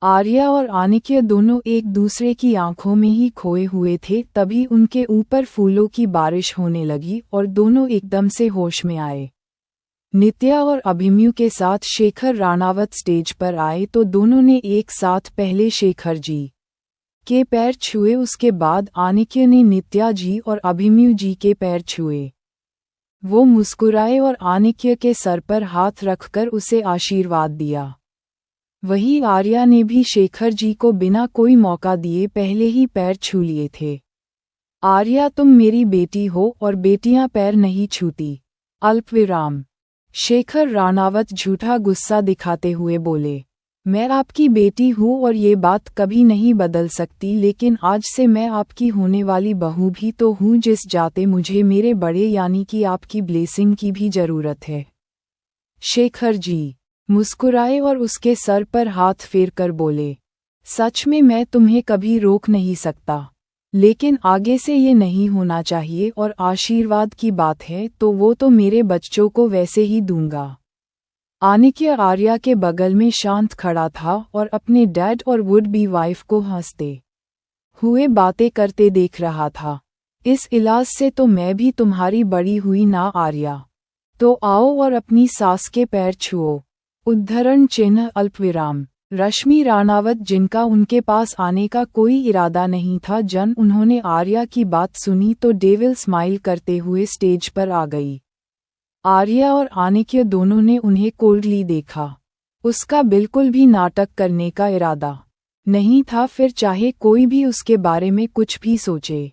आर्या और आनिक्य दोनों एक दूसरे की आंखों में ही खोए हुए थे, तभी उनके ऊपर फूलों की बारिश होने लगी और दोनों एकदम से होश में आए। नित्या और अभिमन्यु के साथ शेखर राणावत स्टेज पर आए तो दोनों ने एक साथ पहले शेखर जी के पैर छुए, उसके बाद आनिक्य ने नित्या जी और अभिमन्यु जी के पैर छुए। वो मुस्कुराए और आनिक्य के सर पर हाथ रखकर उसे आशीर्वाद दिया। वही आर्या ने भी शेखर जी को बिना कोई मौका दिए पहले ही पैर छू लिए थे। आर्या, तुम मेरी बेटी हो और बेटियां पैर नहीं छूती। अल्पविराम। शेखर राणावत झूठा गुस्सा दिखाते हुए बोले, मैं आपकी बेटी हूँ और ये बात कभी नहीं बदल सकती, लेकिन आज से मैं आपकी होने वाली बहू भी तो हूँ, जिस जाते मुझे मेरे बड़े यानी कि आपकी ब्लेसिंग की भी जरूरत है। शेखर जी मुस्कुराए और उसके सर पर हाथ फेरकर बोले, सच में मैं तुम्हें कभी रोक नहीं सकता, लेकिन आगे से ये नहीं होना चाहिए, और आशीर्वाद की बात है तो वो तो मेरे बच्चों को वैसे ही दूंगा। आनिक्य आर्या के बगल में शांत खड़ा था और अपने डैड और वुड बी वाइफ को हंसते हुए बातें करते देख रहा था। इस इलाज से तो मैं भी तुम्हारी बड़ी हुई ना आर्या, तो आओ और अपनी सास के पैर छुओ। उद्धरण चिन्ह अल्पविराम। रश्मि राणावत, जिनका उनके पास आने का कोई इरादा नहीं था, उन्होंने आर्या की बात सुनी तो डेविल स्माइल करते हुए स्टेज पर आ गई। आर्या और आनिक्य दोनों ने उन्हें कोल्डली देखा। उसका बिल्कुल भी नाटक करने का इरादा नहीं था, फिर चाहे कोई भी उसके बारे में कुछ भी सोचे।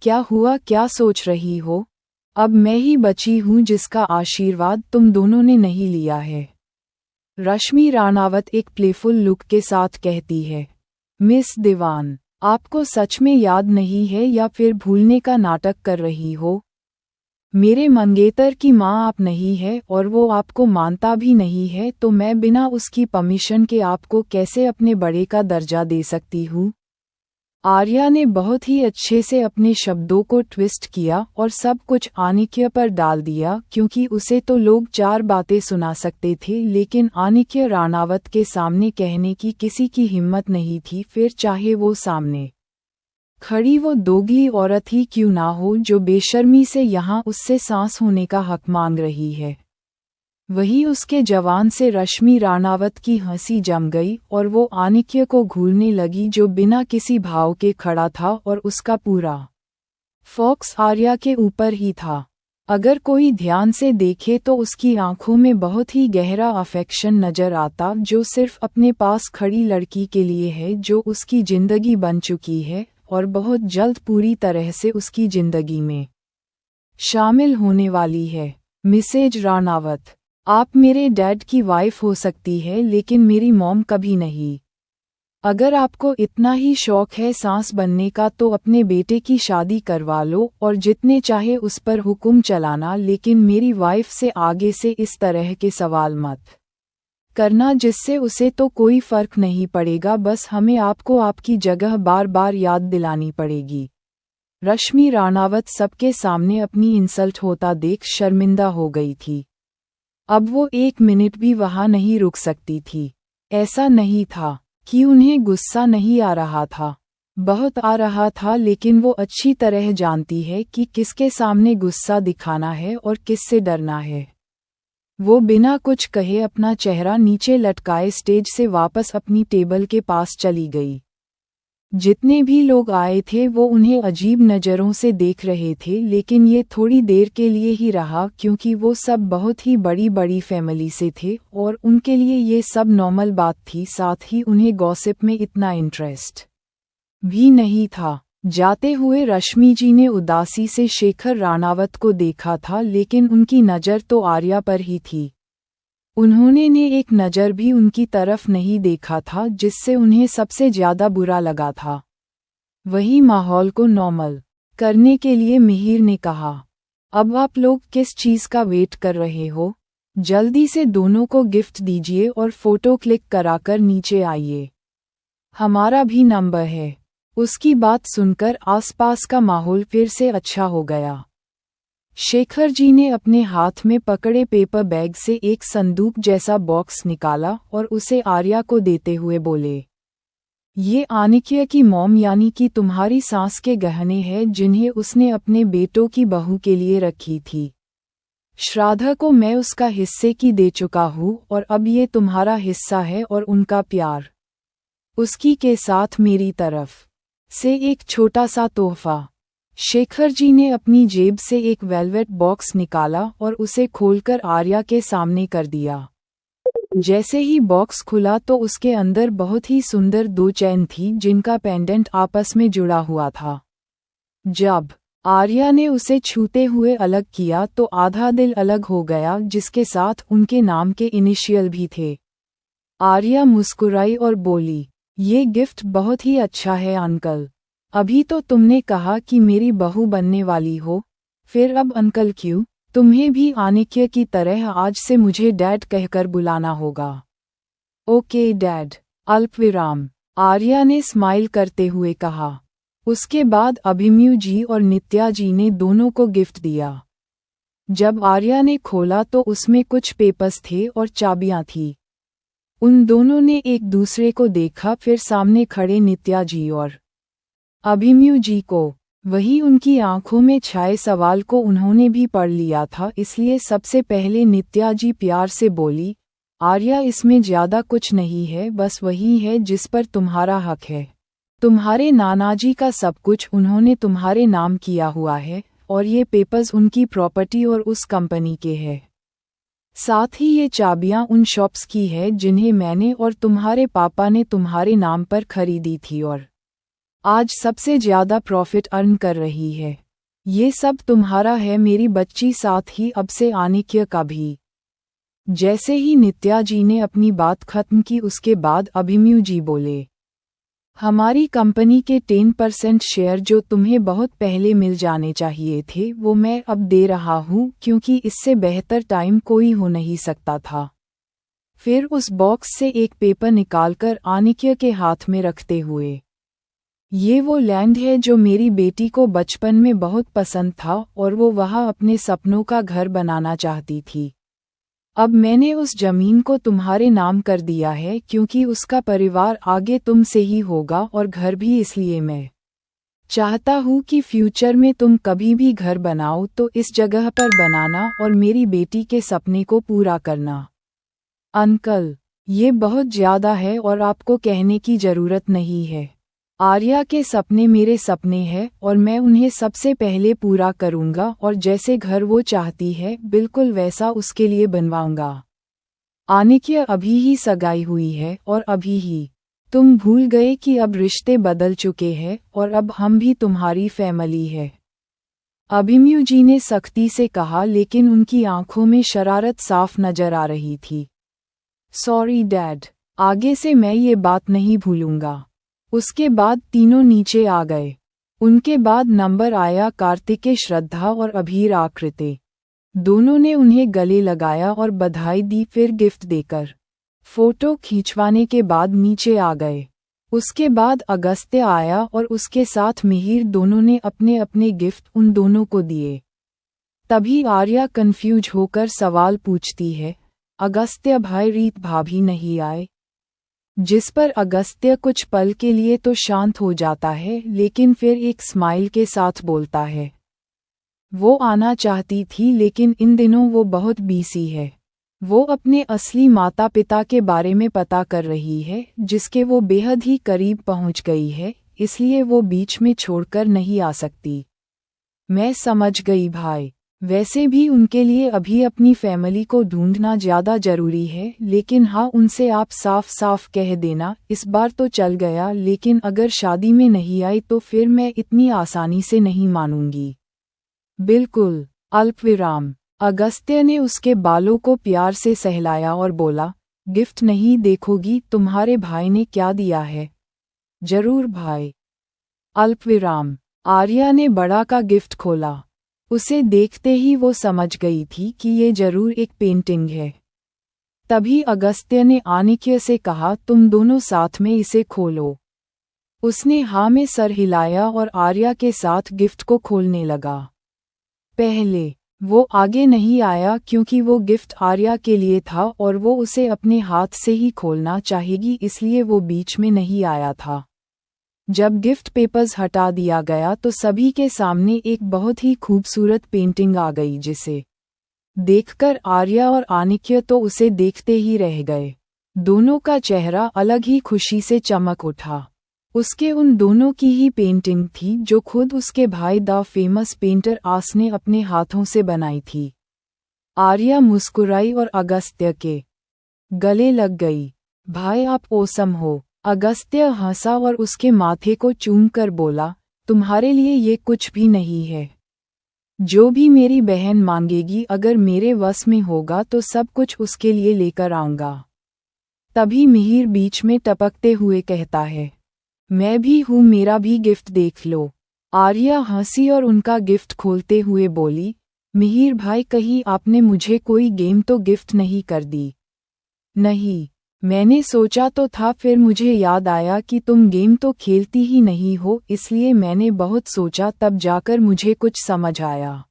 क्या हुआ, क्या सोच रही हो? अब मैं ही बची हूँ जिसका आशीर्वाद तुम दोनों ने नहीं लिया है। रश्मि राणावत एक प्लेफुल लुक के साथ कहती है, मिस दीवान, आपको सच में याद नहीं है या फिर भूलने का नाटक कर रही हो? मेरे मंगेतर की माँ आप नहीं है और वो आपको मानता भी नहीं है, तो मैं बिना उसकी परमिशन के आपको कैसे अपने बड़े का दर्जा दे सकती हूँ? आर्या ने बहुत ही अच्छे से अपने शब्दों को ट्विस्ट किया और सब कुछ आनिक्य पर डाल दिया, क्योंकि उसे तो लोग चार बातें सुना सकते थे, लेकिन आनिक्य राणावत के सामने कहने की किसी की हिम्मत नहीं थी, फिर चाहे वो सामने खड़ी वो दोगली औरत ही क्यों ना हो, जो बेशर्मी से यहाँ उससे सांस होने का हक मांग रही है। वही उसके जवान से रश्मि राणावत की हंसी जम गई और वो आनिक्य को घूरने लगी, जो बिना किसी भाव के खड़ा था और उसका पूरा फोकस आर्या के ऊपर ही था। अगर कोई ध्यान से देखे तो उसकी आंखों में बहुत ही गहरा अफेक्शन नजर आता, जो सिर्फ अपने पास खड़ी लड़की के लिए है, जो उसकी जिंदगी बन चुकी है और बहुत जल्द पूरी तरह से उसकी जिंदगी में शामिल होने वाली है। मिसेज राणावत, आप मेरे डैड की वाइफ हो सकती है, लेकिन मेरी मॉम कभी नहीं। अगर आपको इतना ही शौक है सांस बनने का तो अपने बेटे की शादी करवा लो और जितने चाहे उस पर हुक्म चलाना, लेकिन मेरी वाइफ से आगे से इस तरह के सवाल मत करना, जिससे उसे तो कोई फर्क नहीं पड़ेगा, बस हमें आपको आपकी जगह बार बार याद दिलानी पड़ेगी। रश्मि राणावत सबके सामने अपनी इंसल्ट होता देख शर्मिंदा हो गई थी। अब वो एक मिनट भी वहां नहीं रुक सकती थी। ऐसा नहीं था कि उन्हें गुस्सा नहीं आ रहा था, बहुत आ रहा था, लेकिन वो अच्छी तरह जानती है कि किसके सामने गुस्सा दिखाना है और किससे डरना है। वो बिना कुछ कहे अपना चेहरा नीचे लटकाए स्टेज से वापस अपनी टेबल के पास चली गई। जितने भी लोग आए थे वो उन्हें अजीब नज़रों से देख रहे थे, लेकिन ये थोड़ी देर के लिए ही रहा, क्योंकि वो सब बहुत ही बड़ी बड़ी फैमिली से थे और उनके लिए ये सब नॉर्मल बात थी। साथ ही उन्हें गॉसिप में इतना इंटरेस्ट भी नहीं था। जाते हुए रश्मि जी ने उदासी से शेखर राणावत को देखा था, लेकिन उनकी नज़र तो आर्या पर ही थी। उन्होंने ने एक नज़र भी उनकी तरफ नहीं देखा था, जिससे उन्हें सबसे ज्यादा बुरा लगा था। वही माहौल को नॉर्मल करने के लिए मिहिर ने कहा, अब आप लोग किस चीज़ का वेट कर रहे हो? जल्दी से दोनों को गिफ्ट दीजिए और फोटो क्लिक कराकर नीचे आइए, हमारा भी नंबर है। उसकी बात सुनकर आसपास का माहौल फिर से अच्छा हो गया। शेखर जी ने अपने हाथ में पकड़े पेपर बैग से एक संदूक जैसा बॉक्स निकाला और उसे आर्या को देते हुए बोले, ये आनिक्य की मॉम यानी कि तुम्हारी सास के गहने हैं जिन्हें उसने अपने बेटों की बहू के लिए रखी थी। श्राद्ध को मैं उसका हिस्से की दे चुका हूँ और अब ये तुम्हारा हिस्सा है और उनका प्यार उसकी के साथ मेरी तरफ से एक छोटा सा तोहफा। शेखर जी ने अपनी जेब से एक वेलवेट बॉक्स निकाला और उसे खोलकर आर्या के सामने कर दिया। जैसे ही बॉक्स खुला तो उसके अंदर बहुत ही सुंदर 2 चैन थी जिनका पेंडेंट आपस में जुड़ा हुआ था। जब आर्या ने उसे छूते हुए अलग किया तो आधा दिल अलग हो गया, जिसके साथ उनके नाम के इनिशियल भी थे। आर्या मुस्कुराई और बोली, ये गिफ्ट बहुत ही अच्छा है अंकल। अभी तो तुमने कहा कि मेरी बहू बनने वाली हो, फिर अब अंकल क्यों? तुम्हें भी आनिक्य की तरह आज से मुझे डैड कहकर बुलाना होगा। Okay dad. अल्पविराम। आर्या ने स्माइल करते हुए कहा। उसके बाद अभिमन्यु जी और नित्या जी ने दोनों को गिफ्ट दिया। जब आर्या ने खोला तो उसमें कुछ पेपर्स थे और चाबियां थी। उन दोनों ने एक दूसरे को देखा, फिर सामने खड़े नित्या जी और अभिमन्यु जी को। वही उनकी आंखों में छाए सवाल को उन्होंने भी पढ़ लिया था, इसलिए सबसे पहले नित्या जी प्यार से बोली, आर्या इसमें ज्यादा कुछ नहीं है, बस वही है जिस पर तुम्हारा हक है। तुम्हारे नानाजी का सब कुछ उन्होंने तुम्हारे नाम किया हुआ है और ये पेपर्स उनकी प्रॉपर्टी और उस कंपनी के हैं। साथ ही ये चाबियां उन शॉप्स की है जिन्हें मैंने और तुम्हारे पापा ने तुम्हारे नाम पर खरीदी थी और आज सबसे ज्यादा प्रॉफिट अर्न कर रही है। ये सब तुम्हारा है मेरी बच्ची, साथ ही अब से आनिक्य का भी। जैसे ही नित्या जी ने अपनी बात खत्म की उसके बाद अभिमन्यु जी बोले, हमारी कंपनी के 10% शेयर जो तुम्हें बहुत पहले मिल जाने चाहिए थे वो मैं अब दे रहा हूँ, क्योंकि इससे बेहतर टाइम कोई हो नहीं सकता था। फिर उस बॉक्स से एक पेपर निकालकर आनिक्य के हाथ में रखते हुए, ये वो लैंड है जो मेरी बेटी को बचपन में बहुत पसंद था और वो वहाँ अपने सपनों का घर बनाना चाहती थी। अब मैंने उस जमीन को तुम्हारे नाम कर दिया है क्योंकि उसका परिवार आगे तुमसे ही होगा, और घर भी इसलिए मैं चाहता हूँ कि फ्यूचर में तुम कभी भी घर बनाओ तो इस जगह पर बनाना और मेरी बेटी के सपने को पूरा करना। अंकल, ये बहुत ज्यादा है और आपको कहने की जरूरत नहीं है। आर्या के सपने मेरे सपने हैं और मैं उन्हें सबसे पहले पूरा करूंगा, और जैसे घर वो चाहती है बिल्कुल वैसा उसके लिए बनवाऊंगा। आनिक्य अभी ही सगाई हुई है और अभी ही तुम भूल गए कि अब रिश्ते बदल चुके हैं और अब हम भी तुम्हारी फैमिली है। अभिमन्यु जी ने सख्ती से कहा, लेकिन उनकी आंखों में शरारत साफ नजर आ रही थी। सॉरी डैड, आगे से मैं ये बात नहीं भूलूंगा। उसके बाद तीनों नीचे आ गए। उनके बाद नंबर आया कार्तिकेय, श्रद्धा और अभीर आकृति। दोनों ने उन्हें गले लगाया और बधाई दी, फिर गिफ्ट देकर फोटो खींचवाने के बाद नीचे आ गए। उसके बाद अगस्त्य आया और उसके साथ मिहिर। दोनों ने अपने अपने गिफ्ट उन दोनों को दिए। तभी आर्या कंफ्यूज होकर सवाल पूछती है, अगस्त्य भाई, रीत भाभी नहीं आए? जिस पर अगस्त्य कुछ पल के लिए तो शांत हो जाता है, लेकिन फिर एक स्माइल के साथ बोलता है, वो आना चाहती थी लेकिन इन दिनों वो बहुत बिजी है। वो अपने असली माता पिता के बारे में पता कर रही है, जिसके वो बेहद ही करीब पहुंच गई है, इसलिए वो बीच में छोड़कर नहीं आ सकती। मैं समझ गई भाई, वैसे भी उनके लिए अभी अपनी फैमिली को ढूंढना ज़्यादा ज़रूरी है, लेकिन हाँ, उनसे आप साफ साफ कह देना, इस बार तो चल गया, लेकिन अगर शादी में नहीं आई तो फिर मैं इतनी आसानी से नहीं मानूंगी। बिल्कुल। अल्पविराम। अगस्त्य ने उसके बालों को प्यार से सहलाया और बोला, गिफ्ट नहीं देखोगी? तुम्हारे भाई ने क्या दिया है? जरूर भाई। अल्पविराम। आर्या ने बड़ा का गिफ्ट खोला। उसे देखते ही वो समझ गई थी कि ये जरूर एक पेंटिंग है। तभी अगस्त्य ने आनिक्य से कहा, तुम दोनों साथ में इसे खोलो। उसने हाँ में सर हिलाया और आर्या के साथ गिफ्ट को खोलने लगा। पहले वो आगे नहीं आया क्योंकि वो गिफ्ट आर्या के लिए था और वो उसे अपने हाथ से ही खोलना चाहेगी, इसलिए वो बीच में नहीं आया था। जब गिफ्ट पेपर्स हटा दिया गया तो सभी के सामने एक बहुत ही खूबसूरत पेंटिंग आ गई, जिसे देखकर आर्या और आनिक्य तो उसे देखते ही रह गए। दोनों का चेहरा अलग ही खुशी से चमक उठा। उसके उन दोनों की ही पेंटिंग थी जो खुद उसके भाई द फेमस पेंटर आस ने अपने हाथों से बनाई थी। आर्या मुस्कुराई और अगस्त्य के गले लग गई। भाई आप ओसम हो। अगस्त्य हंसा और उसके माथे को चूमकर बोला, तुम्हारे लिए ये कुछ भी नहीं है। जो भी मेरी बहन मांगेगी अगर मेरे वश में होगा तो सब कुछ उसके लिए लेकर आऊंगा। तभी मिहिर बीच में टपकते हुए कहता है, मैं भी हूँ, मेरा भी गिफ्ट देख लो। आर्या हंसी और उनका गिफ्ट खोलते हुए बोली, मिहिर भाई कहीं आपने मुझे कोई गेम तो गिफ्ट नहीं कर दी? नहीं, मैंने सोचा तो था, फिर मुझे याद आया कि तुम गेम तो खेलती ही नहीं हो, इसलिए मैंने बहुत सोचा, तब जाकर मुझे कुछ समझ आया।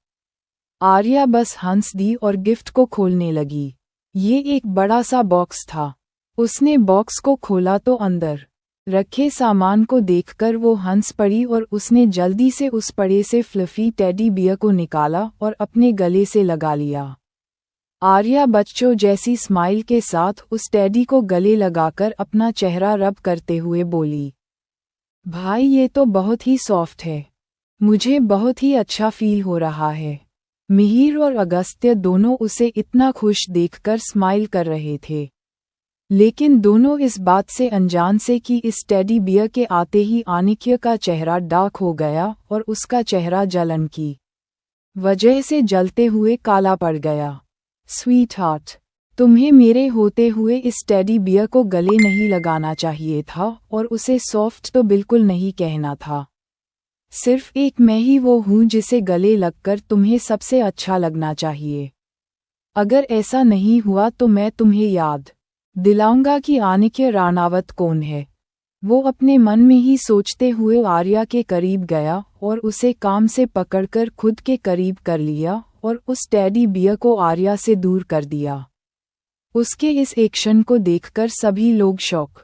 आर्या बस हंस दी और गिफ्ट को खोलने लगी। ये एक बड़ा सा बॉक्स था। उसने बॉक्स को खोला तो अंदर रखे सामान को देखकर वो हंस पड़ी और उसने जल्दी से उस पड़े से फ्लफी टेडी बियर को निकाला और अपने गले से लगा लिया। आर्या बच्चों जैसी स्माइल के साथ उस टेडी को गले लगाकर अपना चेहरा रब करते हुए बोली, भाई ये तो बहुत ही सॉफ्ट है, मुझे बहुत ही अच्छा फील हो रहा है। मिहिर और अगस्त्य दोनों उसे इतना खुश देखकर स्माइल कर रहे थे, लेकिन दोनों इस बात से अनजान से कि इस टेडी बियर के आते ही आनिक्य का चेहरा डार्क हो गया और उसका चेहरा जलन की वजह से जलते हुए काला पड़ गया। स्वीट हार्ट, तुम्हें मेरे होते हुए इस टेडी बियर को गले नहीं लगाना चाहिए था और उसे सॉफ्ट तो बिल्कुल नहीं कहना था। सिर्फ एक मैं ही वो हूँ जिसे गले लगकर तुम्हें सबसे अच्छा लगना चाहिए। अगर ऐसा नहीं हुआ तो मैं तुम्हें याद दिलाऊंगा कि आनिक्य राणावत कौन है। वो अपने मन में ही सोचते हुए आर्या के करीब गया और उसे काम से पकड़कर खुद के करीब कर लिया और उस टेडी बियर को आर्या से दूर कर दिया। उसके इस एक्शन को देखकर सभी लोग शॉक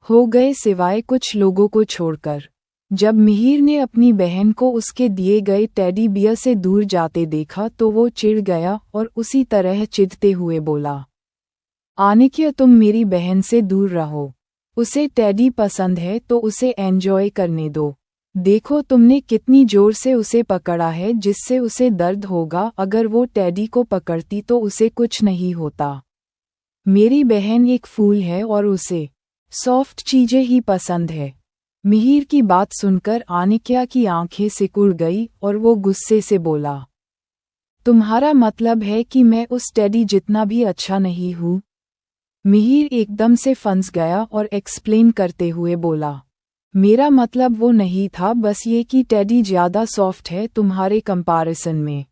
हो गए, सिवाय कुछ लोगों को छोड़कर। जब मिहिर ने अपनी बहन को उसके दिए गए टेडी बियर से दूर जाते देखा तो वो चिढ़ गया और उसी तरह चिढ़ते हुए बोला, आनिक्य तुम मेरी बहन से दूर रहो। उसे टेडी पसंद है तो उसे एंजॉय करने दो। देखो तुमने कितनी जोर से उसे पकड़ा है, जिससे उसे दर्द होगा। अगर वो टेडी को पकड़ती तो उसे कुछ नहीं होता। मेरी बहन एक फूल है और उसे सॉफ्ट चीजें ही पसंद है। मिहिर की बात सुनकर आनिक्या की आंखें सिकुड़ गई और वो गुस्से से बोला, तुम्हारा मतलब है कि मैं उस टेडी जितना भी अच्छा नहीं हूँ? मिहिर एकदम से फंस गया और एक्सप्लेन करते हुए बोला, मेरा मतलब वो नहीं था, बस ये कि टेडी ज़्यादा सॉफ्ट है तुम्हारे कंपैरिजन में।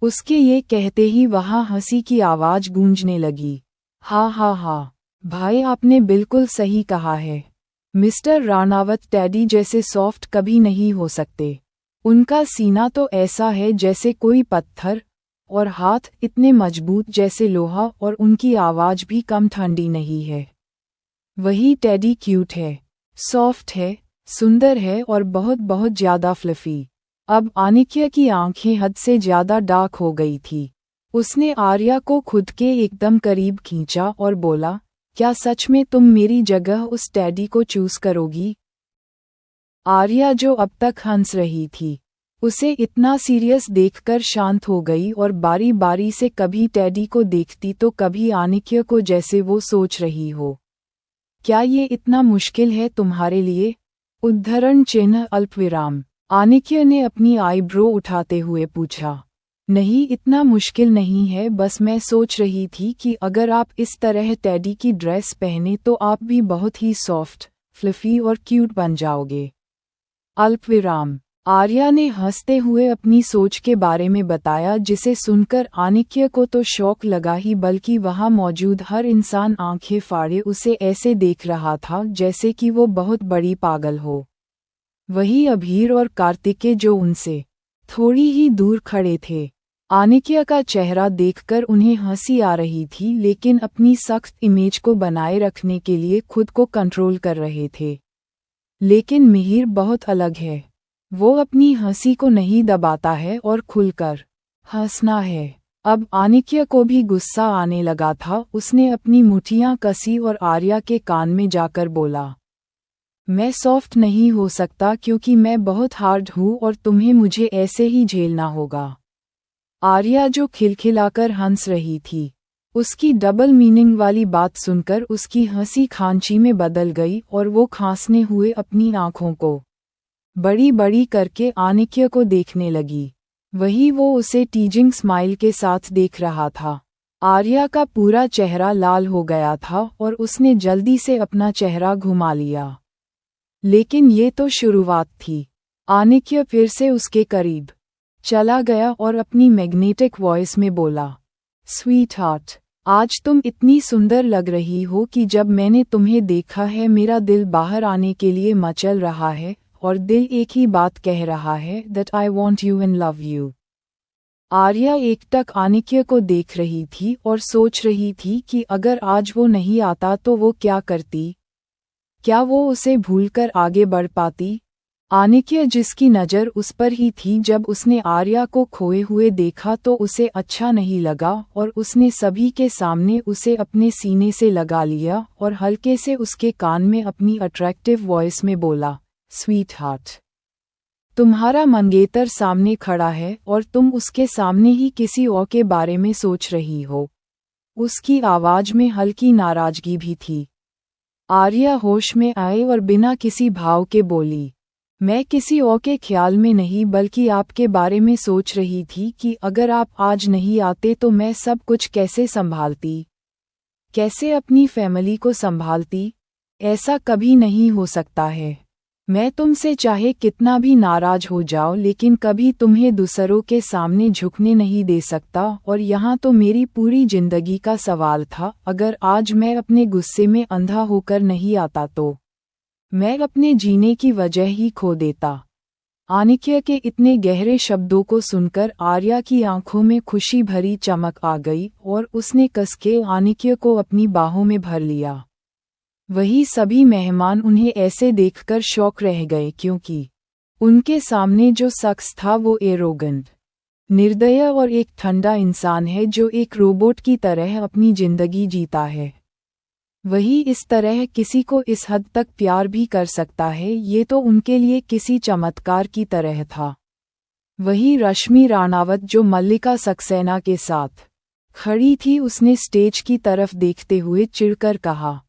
उसके ये कहते ही वहाँ हंसी की आवाज़ गूंजने लगी। हा हा हा, भाई आपने बिल्कुल सही कहा है। मिस्टर राणावत टेडी जैसे सॉफ्ट कभी नहीं हो सकते। उनका सीना तो ऐसा है जैसे कोई पत्थर, और हाथ इतने मजबूत जैसे लोहा, और उनकी आवाज़ भी कम ठंडी नहीं है। वही टेडी क्यूट है, सॉफ्ट है, सुंदर है और बहुत बहुत ज़्यादा फ्लफी। अब आनिक्य की आंखें हद से ज़्यादा डार्क हो गई थी। उसने आर्या को खुद के एकदम करीब खींचा और बोला, क्या सच में तुम मेरी जगह उस टेडी को चूज करोगी? आर्या जो अब तक हंस रही थी, उसे इतना सीरियस देखकर शांत हो गई और बारी बारी से कभी टेडी को देखती तो कभी आनिक्य को, जैसे वो सोच रही हो, क्या ये इतना मुश्किल है तुम्हारे लिए? उद्धरण चिन्ह अल्पविराम। आनिक्य ने अपनी आईब्रो उठाते हुए पूछा, नहीं इतना मुश्किल नहीं है, बस मैं सोच रही थी कि अगर आप इस तरह टेडी की ड्रेस पहने तो आप भी बहुत ही सॉफ्ट, फ्लफी और क्यूट बन जाओगे। अल्पविराम। आर्या ने हंसते हुए अपनी सोच के बारे में बताया, जिसे सुनकर आनिक्य को तो शौक लगा ही, बल्कि वहां मौजूद हर इंसान आंखें फाड़े उसे ऐसे देख रहा था जैसे कि वो बहुत बड़ी पागल हो। वही अभीर और कार्तिकेय जो उनसे थोड़ी ही दूर खड़े थे। आनिक्य का चेहरा देखकर उन्हें हंसी आ रही थी, लेकिन अपनी सख्त इमेज को बनाए रखने के लिए खुद को कंट्रोल कर रहे थे। लेकिन मिहिर बहुत अलग है। वो अपनी हंसी को नहीं दबाता है और खुलकर हंसना है। अब आनिक्य को भी गुस्सा आने लगा था। उसने अपनी मुठ्ठियां कसी और आर्या के कान में जाकर बोला, मैं सॉफ्ट नहीं हो सकता क्योंकि मैं बहुत हार्ड हूँ और तुम्हें मुझे ऐसे ही झेलना होगा। आर्या जो खिलखिलाकर हंस रही थी, उसकी डबल मीनिंग वाली बात सुनकर उसकी हंसी खांची में बदल गई और वो खांसने हुए अपनी आंखों को बड़ी बड़ी करके आनिक्य को देखने लगी। वही वो उसे टीजिंग स्माइल के साथ देख रहा था। आर्या का पूरा चेहरा लाल हो गया था और उसने जल्दी से अपना चेहरा घुमा लिया। लेकिन ये तो शुरुआत थी। आनिक्य फिर से उसके करीब चला गया और अपनी मैग्नेटिक वॉइस में बोला, स्वीट हार्ट, आज तुम इतनी सुंदर लग रही हो कि जब मैंने तुम्हें देखा है मेरा दिल बाहर आने के लिए मचल रहा है और दिल एक ही बात कह रहा है, that I want you and love you. Arya एकटक आनिक्य को देख रही थी और सोच रही थी कि अगर आज वो नहीं आता तो वो क्या करती। क्या वो उसे भूलकर आगे बढ़ पाती? आनिक्य, जिसकी नज़र उस पर ही थी जब उसने आर्या को खोए हुए देखा, तो उसे अच्छा नहीं लगा और उसने सभी के सामने उसे अपने सीने से लगा लिया और हल्के से उसके कान में अपनी अट्रैक्टिव वॉइस में बोला, स्वीट हार्ट, तुम्हारा मंगेतर सामने खड़ा है और तुम उसके सामने ही किसी और के बारे में सोच रही हो। उसकी आवाज में हल्की नाराजगी भी थी। आर्या होश में आए और बिना किसी भाव के बोली, मैं किसी और के ख्याल में नहीं बल्कि आपके बारे में सोच रही थी कि अगर आप आज नहीं आते तो मैं सब कुछ कैसे संभालती, कैसे अपनी फैमिली को संभालती। ऐसा कभी नहीं हो सकता है। मैं तुमसे चाहे कितना भी नाराज हो जाओ लेकिन कभी तुम्हें दूसरों के सामने झुकने नहीं दे सकता। और यहाँ तो मेरी पूरी जिंदगी का सवाल था, अगर आज मैं अपने गुस्से में अंधा होकर नहीं आता तो मैं अपने जीने की वजह ही खो देता। आनिक्य के इतने गहरे शब्दों को सुनकर आर्या की आंखों में खुशी भरी चमक आ गई और उसने कस के आनिक्य को अपनी बाहों में भर लिया। वही सभी मेहमान उन्हें ऐसे देखकर शॉक रह गए, क्योंकि उनके सामने जो शख्स था वो एरोगेंट, निर्दय और एक ठंडा इंसान है जो एक रोबोट की तरह अपनी जिंदगी जीता है। वही इस तरह किसी को इस हद तक प्यार भी कर सकता है, ये तो उनके लिए किसी चमत्कार की तरह था। वही रश्मि राणावत जो मल्लिका सक्सेना के साथ खड़ी थी, उसने स्टेज की तरफ देखते हुए चिढ़कर कहा,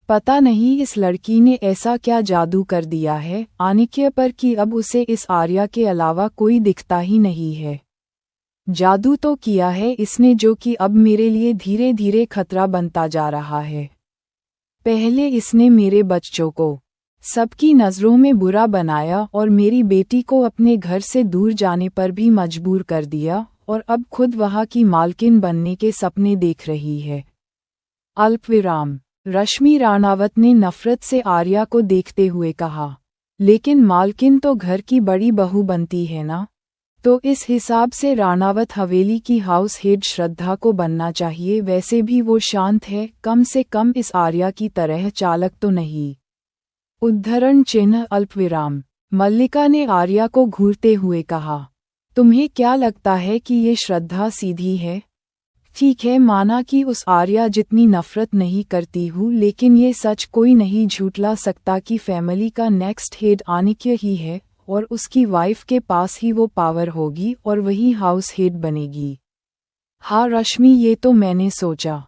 पता नहीं इस लड़की ने ऐसा क्या जादू कर दिया है आनिक्य पर कि अब उसे इस आर्या के अलावा कोई दिखता ही नहीं है। जादू तो किया है इसने जो कि अब मेरे लिए धीरे धीरे खतरा बनता जा रहा है। पहले इसने मेरे बच्चों को सबकी नज़रों में बुरा बनाया और मेरी बेटी को अपने घर से दूर जाने पर भी मजबूर कर दिया और अब खुद वहाँ की मालकिन बनने के सपने देख रही है। अल्पविराम। रश्मि राणावत ने नफरत से आर्या को देखते हुए कहा, लेकिन मालकिन तो घर की बड़ी बहू बनती है ना, तो इस हिसाब से राणावत हवेली की हाउस हेड श्रद्धा को बनना चाहिए। वैसे भी वो शांत है, कम से कम इस आर्या की तरह चालक तो नहीं। उद्धरण चिन्ह अल्पविराम। मल्लिका ने आर्या को घूरते हुए कहा, तुम्हें क्या लगता है कि ये श्रद्धा सीधी है? ठीक है, माना कि उस आर्या जितनी नफरत नहीं करती हूँ, लेकिन ये सच कोई नहीं झूठला सकता कि फैमिली का नेक्स्ट हेड आनिक्य ही है और उसकी वाइफ के पास ही वो पावर होगी और वही हाउस हेड बनेगी। हाँ रश्मि, ये तो मैंने सोचा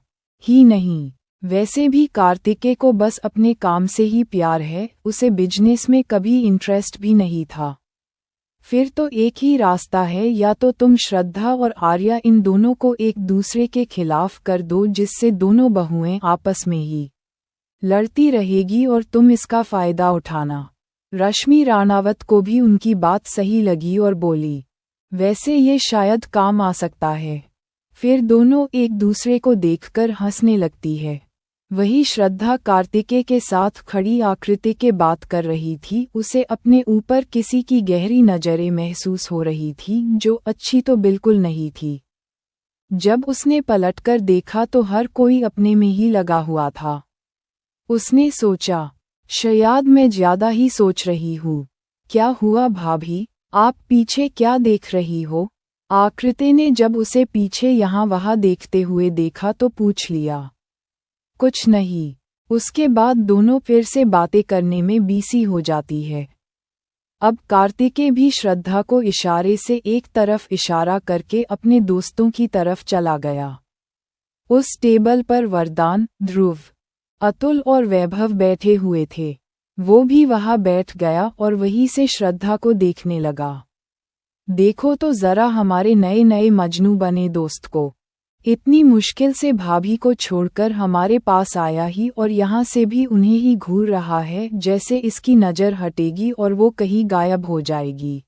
ही नहीं। वैसे भी कार्तिकेय को बस अपने काम से ही प्यार है, उसे बिजनेस में कभी इंटरेस्ट भी नहीं था। फिर तो एक ही रास्ता है, या तो तुम श्रद्धा और आर्या इन दोनों को एक दूसरे के खिलाफ कर दो, जिससे दोनों बहुएं आपस में ही लड़ती रहेगी और तुम इसका फायदा उठाना। रश्मि राणावत को भी उनकी बात सही लगी और बोली, वैसे ये शायद काम आ सकता है। फिर दोनों एक दूसरे को देखकर हंसने लगती है। वही श्रद्धा कार्तिकेय के साथ खड़ी आकृति के बात कर रही थी। उसे अपने ऊपर किसी की गहरी नज़रें महसूस हो रही थी जो अच्छी तो बिल्कुल नहीं थी। जब उसने पलटकर देखा तो हर कोई अपने में ही लगा हुआ था। उसने सोचा, शायद मैं ज्यादा ही सोच रही हूँ। क्या हुआ भाभी, आप पीछे क्या देख रही हो? आकृति ने जब उसे पीछे यहाँ वहाँ देखते हुए देखा तो पूछ लिया। कुछ नहीं। उसके बाद दोनों फिर से बातें करने में बिजी हो जाती है। अब कार्तिकेय भी श्रद्धा को इशारे से एक तरफ इशारा करके अपने दोस्तों की तरफ चला गया। उस टेबल पर वरदान, ध्रुव, अतुल और वैभव बैठे हुए थे। वो भी वहां बैठ गया और वहीं से श्रद्धा को देखने लगा। देखो तो जरा हमारे नए नए मजनू बने दोस्त को। इतनी मुश्किल से भाभी को छोड़कर हमारे पास आया ही और यहाँ से भी उन्हें ही घूर रहा है जैसे इसकी नज़र हटेगी और वो कहीं गायब हो जाएगी।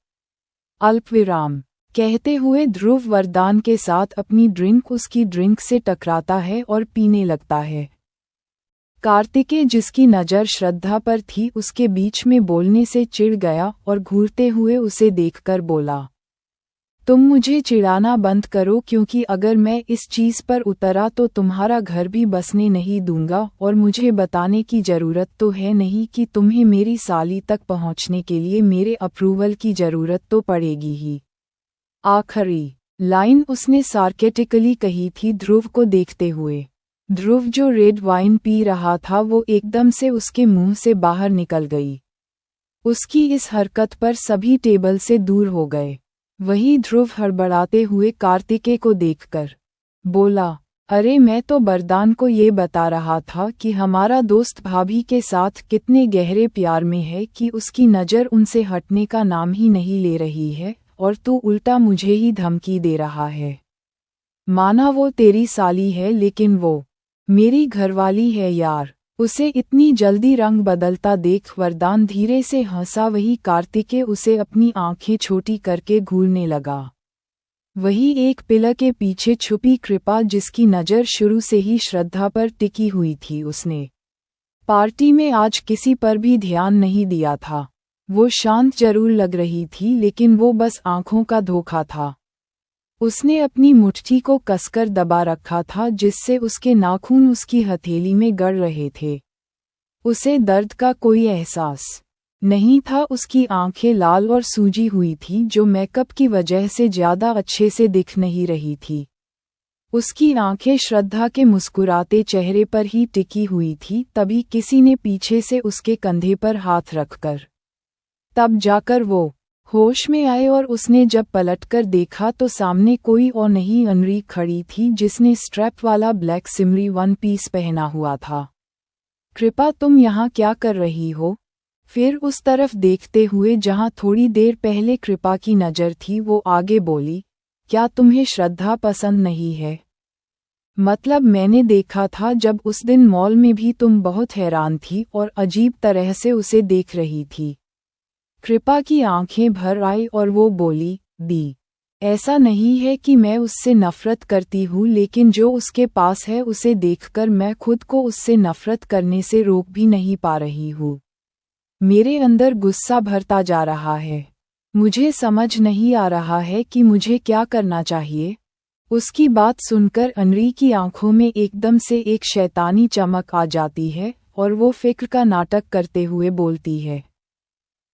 अल्पविराम कहते हुए ध्रुव वरदान के साथ अपनी ड्रिंक उसकी ड्रिंक से टकराता है और पीने लगता है। कार्तिकेय जिसकी नज़र श्रद्धा पर थी उसके बीच में बोलने से चिढ़ गया और घूरते हुए उसे देखकर बोला, तुम मुझे चिढ़ाना बंद करो क्योंकि अगर मैं इस चीज़ पर उतरा तो तुम्हारा घर भी बसने नहीं दूंगा और मुझे बताने की ज़रूरत तो है नहीं कि तुम्हें मेरी साली तक पहुंचने के लिए मेरे अप्रूवल की ज़रूरत तो पड़ेगी ही। आखिरी लाइन उसने सार्केस्टिकली कही थी ध्रुव को देखते हुए। ध्रुव जो रेड वाइन पी रहा था वो एकदम से उसके मुंह से बाहर निकल गई। उसकी इस हरकत पर सभी टेबल से दूर हो गए। वही ध्रुव हड़बड़ाते हुए कार्तिकेय को देखकर बोला, अरे मैं तो वरदान को ये बता रहा था कि हमारा दोस्त भाभी के साथ कितने गहरे प्यार में है कि उसकी नज़र उनसे हटने का नाम ही नहीं ले रही है और तू उल्टा मुझे ही धमकी दे रहा है। माना वो तेरी साली है लेकिन वो मेरी घरवाली है यार। उसे इतनी जल्दी रंग बदलता देख वरदान धीरे से हंसा। वही कार्तिकेय उसे अपनी आंखें छोटी करके घूरने लगा। वही एक पिलर के पीछे छुपी कृपा जिसकी नज़र शुरू से ही श्रद्धा पर टिकी हुई थी। उसने पार्टी में आज किसी पर भी ध्यान नहीं दिया था। वो शांत जरूर लग रही थी लेकिन वो बस आंखों का धोखा था। उसने अपनी मुट्ठी को कसकर दबा रखा था जिससे उसके नाखून उसकी हथेली में गड़ रहे थे। उसे दर्द का कोई एहसास नहीं था। उसकी आंखें लाल और सूजी हुई थी जो मेकअप की वजह से ज़्यादा अच्छे से दिख नहीं रही थी। उसकी आंखें श्रद्धा के मुस्कुराते चेहरे पर ही टिकी हुई थी। तभी किसी ने पीछे से उसके कंधे पर हाथ रखकर तब जाकर वो होश में आए और उसने जब पलटकर देखा तो सामने कोई और नहीं अनरी खड़ी थी जिसने स्ट्रैप वाला ब्लैक सिमरी वन पीस पहना हुआ था। कृपा तुम यहाँ क्या कर रही हो? फिर उस तरफ देखते हुए जहाँ थोड़ी देर पहले कृपा की नज़र थी वो आगे बोली, क्या तुम्हें श्रद्धा पसंद नहीं है? मतलब मैंने देखा था जब उस दिन मॉल में भी तुम बहुत हैरान थी और अजीब तरह से उसे देख रही थी। कृपा की आंखें भर आई और वो बोली, दी ऐसा नहीं है कि मैं उससे नफरत करती हूँ लेकिन जो उसके पास है उसे देखकर मैं खुद को उससे नफरत करने से रोक भी नहीं पा रही हूँ। मेरे अंदर गुस्सा भरता जा रहा है। मुझे समझ नहीं आ रहा है कि मुझे क्या करना चाहिए। उसकी बात सुनकर अनरी की आंखों में एकदम से एक शैतानी चमक आ जाती है और वो फिक्र का नाटक करते हुए बोलती है,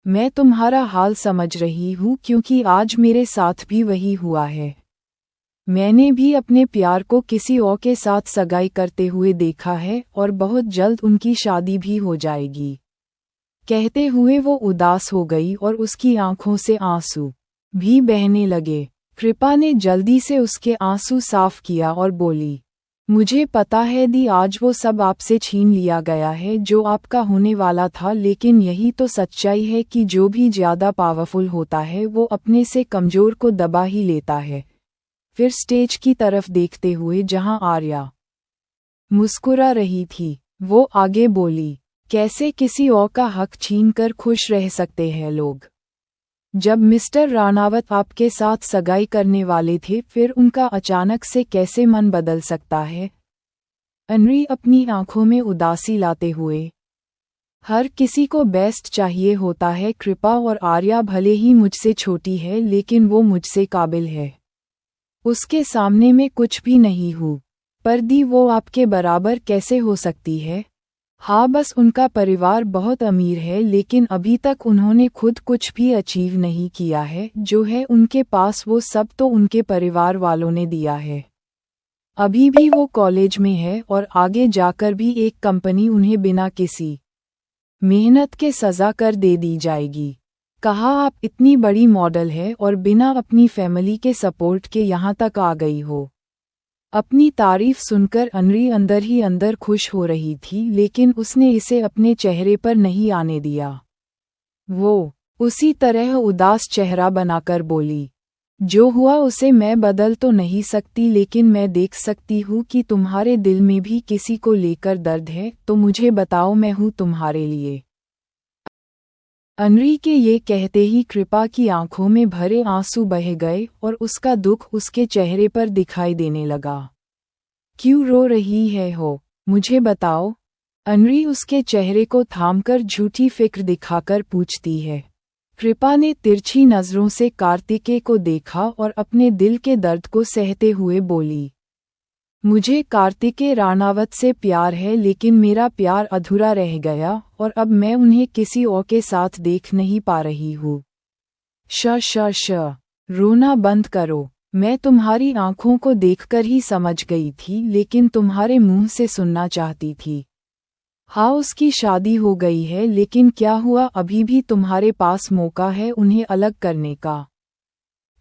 मैं तुम्हारा हाल समझ रही हूँ क्योंकि आज मेरे साथ भी वही हुआ है। मैंने भी अपने प्यार को किसी और के साथ सगाई करते हुए देखा है और बहुत जल्द उनकी शादी भी हो जाएगी। कहते हुए वो उदास हो गई और उसकी आंखों से आंसू भी बहने लगे। कृपा ने जल्दी से उसके आंसू साफ किया और बोली, मुझे पता है दी आज वो सब आपसे छीन लिया गया है जो आपका होने वाला था लेकिन यही तो सच्चाई है कि जो भी ज़्यादा पावरफुल होता है वो अपने से कमज़ोर को दबा ही लेता है। फिर स्टेज की तरफ देखते हुए जहां आर्या मुस्कुरा रही थी वो आगे बोली, कैसे किसी और का हक छीनकर खुश रह सकते हैं लोग? जब मिस्टर राणावत आपके साथ सगाई करने वाले थे फिर उनका अचानक से कैसे मन बदल सकता है? अनरी अपनी आंखों में उदासी लाते हुए। हर किसी को बेस्ट चाहिए होता है कृपा, और आर्या भले ही मुझसे छोटी है लेकिन वो मुझसे काबिल है। उसके सामने मैं कुछ भी नहीं हूँ। पर दी वो आपके बराबर कैसे हो सकती है? हाँ, बस उनका परिवार बहुत अमीर है लेकिन अभी तक उन्होंने खुद कुछ भी अचीव नहीं किया है। जो है उनके पास वो सब तो उनके परिवार वालों ने दिया है। अभी भी वो कॉलेज में है और आगे जाकर भी एक कंपनी उन्हें बिना किसी मेहनत के सजा कर दे दी जाएगी। कहा आप इतनी बड़ी मॉडल है और बिना अपनी फैमिली के सपोर्ट के यहाँ तक आ गई हो। अपनी तारीफ सुनकर अनरी अंदर ही अंदर खुश हो रही थी लेकिन उसने इसे अपने चेहरे पर नहीं आने दिया। वो उसी तरह उदास चेहरा बनाकर बोली, जो हुआ उसे मैं बदल तो नहीं सकती लेकिन मैं देख सकती हूँ कि तुम्हारे दिल में भी किसी को लेकर दर्द है, तो मुझे बताओ, मैं हूँ तुम्हारे लिए। अनरी के ये कहते ही कृपा की आंखों में भरे आंसू बह गए और उसका दुख उसके चेहरे पर दिखाई देने लगा। क्यों रो रही है हो? मुझे बताओ। अनरी उसके चेहरे को थामकर झूठी फिक्र दिखाकर पूछती है। कृपा ने तिरछी नजरों से कार्तिकेय को देखा और अपने दिल के दर्द को सहते हुए बोली, मुझे कार्तिकेय राणावत से प्यार है लेकिन मेरा प्यार अधूरा रह गया और अब मैं उन्हें किसी और के साथ देख नहीं पा रही हूँ। श रोना बंद करो। मैं तुम्हारी आंखों को देखकर ही समझ गई थी लेकिन तुम्हारे मुंह से सुनना चाहती थी। हाँ, उसकी शादी हो गई है लेकिन क्या हुआ, अभी भी तुम्हारे पास मौका है उन्हें अलग करने का।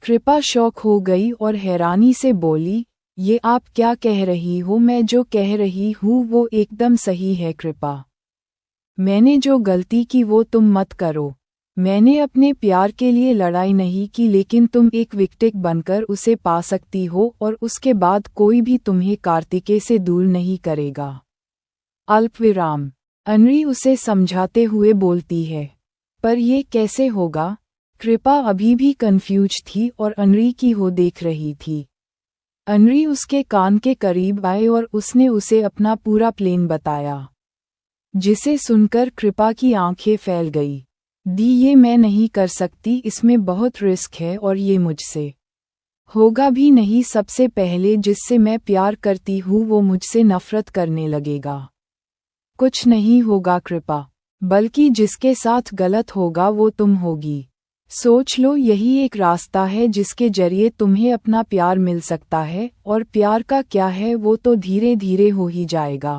कृपा शौक हो गई और हैरानी से बोली, ये आप क्या कह रही हो? मैं जो कह रही हूँ वो एकदम सही है कृपा। मैंने जो गलती की वो तुम मत करो। मैंने अपने प्यार के लिए लड़ाई नहीं की लेकिन तुम एक विक्टिम बनकर उसे पा सकती हो और उसके बाद कोई भी तुम्हें कार्तिकेय से दूर नहीं करेगा। अल्पविराम। अनरी उसे समझाते हुए बोलती है, पर ये कैसे होगा? कृपा अभी भी कंफ्यूज थी और अनरी की हो देख रही थी। अनरी उसके कान के करीब आए और उसने उसे अपना पूरा प्लान बताया, जिसे सुनकर कृपा की आंखें फैल गई। दी, ये मैं नहीं कर सकती, इसमें बहुत रिस्क है और ये मुझसे होगा भी नहीं। सबसे पहले जिससे मैं प्यार करती हूँ वो मुझसे नफरत करने लगेगा। कुछ नहीं होगा कृपा, बल्कि जिसके साथ गलत होगा वो तुम होगी। सोच लो, यही एक रास्ता है जिसके जरिए तुम्हें अपना प्यार मिल सकता है, और प्यार का क्या है वो तो धीरे धीरे हो ही जाएगा।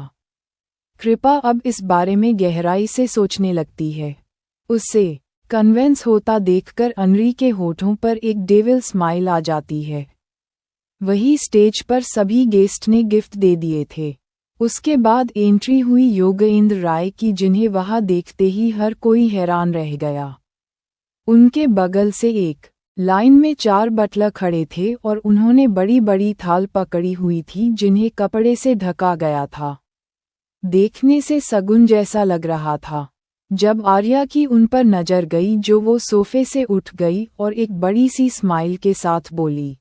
कृपा अब इस बारे में गहराई से सोचने लगती है। उसे कन्विंस होता देखकर अनरी के होठों पर एक डेविल स्माइल आ जाती है। वही स्टेज पर सभी गेस्ट ने गिफ्ट दे दिए थे। उसके बाद एंट्री हुई योगेंद्र राय की, जिन्हें वहां देखते ही हर कोई हैरान रह गया। उनके बगल से एक लाइन में 4 बटलर खड़े थे और उन्होंने बड़ी बड़ी थाल पकड़ी हुई थी जिन्हें कपड़े से ढका गया था। देखने से शगुन जैसा लग रहा था। जब आर्या की उन पर नजर गई जो वो सोफे से उठ गई और एक बड़ी सी स्माइल के साथ बोली,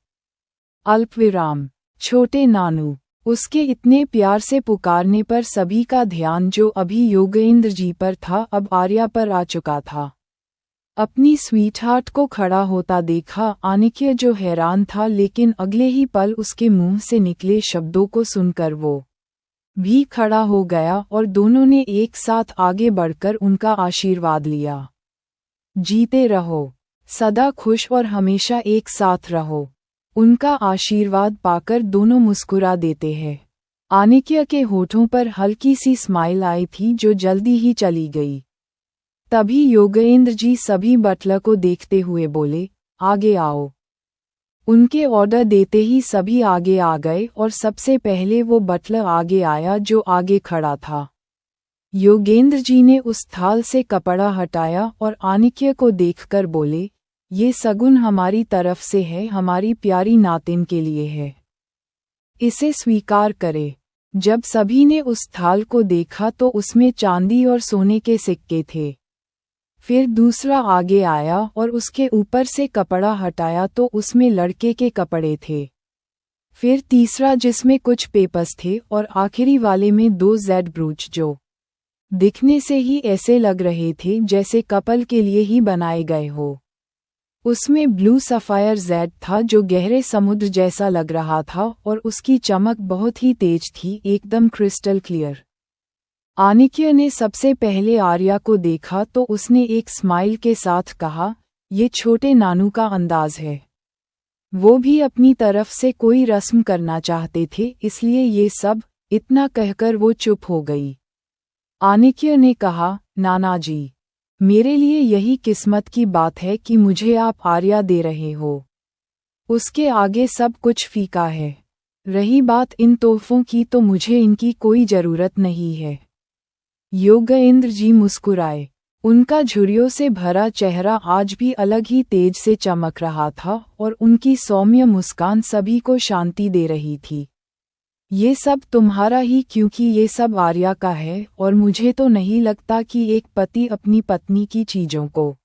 अल्पविराम, छोटे नानू। उसके इतने प्यार से पुकारने पर सभी का ध्यान जो अभी योगेंद्र जी पर था अब आर्या पर आ चुका था। अपनी स्वीटहार्ट को खड़ा होता देखा आनिक्य, जो हैरान था लेकिन अगले ही पल उसके मुंह से निकले शब्दों को सुनकर वो भी खड़ा हो गया और दोनों ने एक साथ आगे बढ़कर उनका आशीर्वाद लिया। जीते रहो, सदा खुश और हमेशा एक साथ रहो। उनका आशीर्वाद पाकर दोनों मुस्कुरा देते हैं। आनिक्य के होठों पर हल्की सी स्माइल आई थी जो जल्दी ही चली गई। तभी योगेंद्र जी सभी बटलर को देखते हुए बोले, आगे आओ। उनके ऑर्डर देते ही सभी आगे आ गए और सबसे पहले वो बटलर आगे आया जो आगे खड़ा था। योगेंद्र जी ने उस थाल से कपड़ा हटाया और आनिक्य को देखकर बोले, ये शगुन हमारी तरफ से है, हमारी प्यारी नातिन के लिए है। इसे स्वीकार करे। जब सभी ने उस थाल को देखा तो उसमें चांदी और सोने के सिक्के थे। फिर दूसरा आगे आया और उसके ऊपर से कपड़ा हटाया तो उसमें लड़के के कपड़े थे। फिर तीसरा जिसमें कुछ पेपर्स थे और आखिरी वाले में 2 जेड ब्रूच जो दिखने से ही ऐसे लग रहे थे जैसे कपल के लिए ही बनाए गए हो। उसमें ब्लू सफ़ायर जेड था जो गहरे समुद्र जैसा लग रहा था और उसकी चमक बहुत ही तेज थी, एकदम क्रिस्टल क्लियर। आनिक्य ने सबसे पहले आर्या को देखा तो उसने एक स्माइल के साथ कहा, ये छोटे नानू का अंदाज है। वो भी अपनी तरफ से कोई रस्म करना चाहते थे, इसलिए ये सब, इतना कहकर वो चुप हो गई। आनिक्य ने कहा, नाना जी, मेरे लिए यही किस्मत की बात है कि मुझे आप आर्या दे रहे हो। उसके आगे सब कुछ फीका है। रही बात इन तोहफों की तो मुझे इनकी कोई जरूरत नहीं है। योगेंद्र जी मुस्कुराए। उनका झुर्रियों से भरा चेहरा आज भी अलग ही तेज से चमक रहा था और उनकी सौम्य मुस्कान सभी को शांति दे रही थी। ये सब तुम्हारा ही, क्योंकि ये सब आर्या का है और मुझे तो नहीं लगता कि एक पति अपनी पत्नी की चीजों को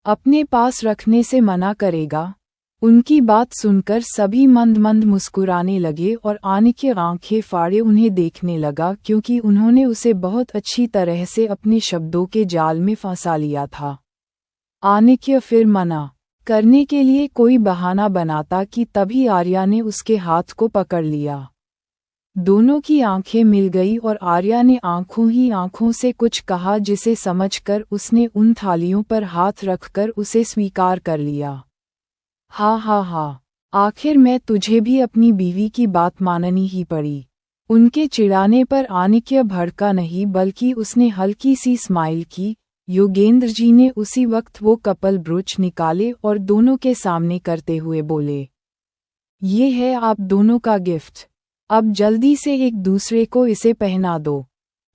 अपने पास रखने से मना करेगा। उनकी बात सुनकर सभी मंद मंद मुस्कुराने लगे और आनिक्य आंखें फाड़े उन्हें देखने लगा, क्योंकि उन्होंने उसे बहुत अच्छी तरह से अपने शब्दों के जाल में फंसा लिया था। आनिक्य फिर मना करने के लिए कोई बहाना बनाता कि तभी आर्या ने उसके हाथ को पकड़ लिया। दोनों की आंखें मिल गई और आर्या ने आंखों ही आंखों से कुछ कहा, जिसे समझकर उसने उन थालियों पर हाथ रखकर उसे स्वीकार कर लिया। हा, आखिर मैं तुझे भी अपनी बीवी की बात माननी ही पड़ी। उनके चिढ़ाने पर आनिक्य भड़का नहीं, बल्कि उसने हल्की सी स्माइल की। योगेंद्र जी ने उसी वक्त वो कपल ब्रूच निकाले और दोनों के सामने करते हुए बोले, ये है आप दोनों का गिफ्ट। अब जल्दी से एक दूसरे को इसे पहना दो।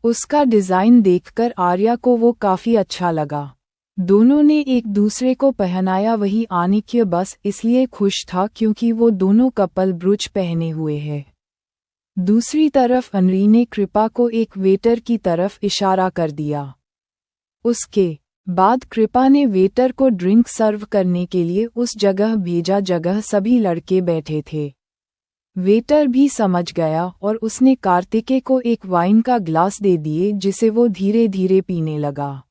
उसका डिज़ाइन देखकर आर्या को वो काफ़ी अच्छा लगा। दोनों ने एक दूसरे को पहनाया। वही आनिक्य बस इसलिए खुश था क्योंकि वो दोनों कपल ब्रूच पहने हुए हैं। दूसरी तरफ अनरी ने कृपा को एक वेटर की तरफ इशारा कर दिया। उसके बाद कृपा ने वेटर को ड्रिंक सर्व करने के लिए उस जगह भेजा जगह सभी लड़के बैठे थे। वेटर भी समझ गया और उसने कार्तिकेय को एक वाइन का ग्लास दे दिए, जिसे वो धीरे धीरे पीने लगा।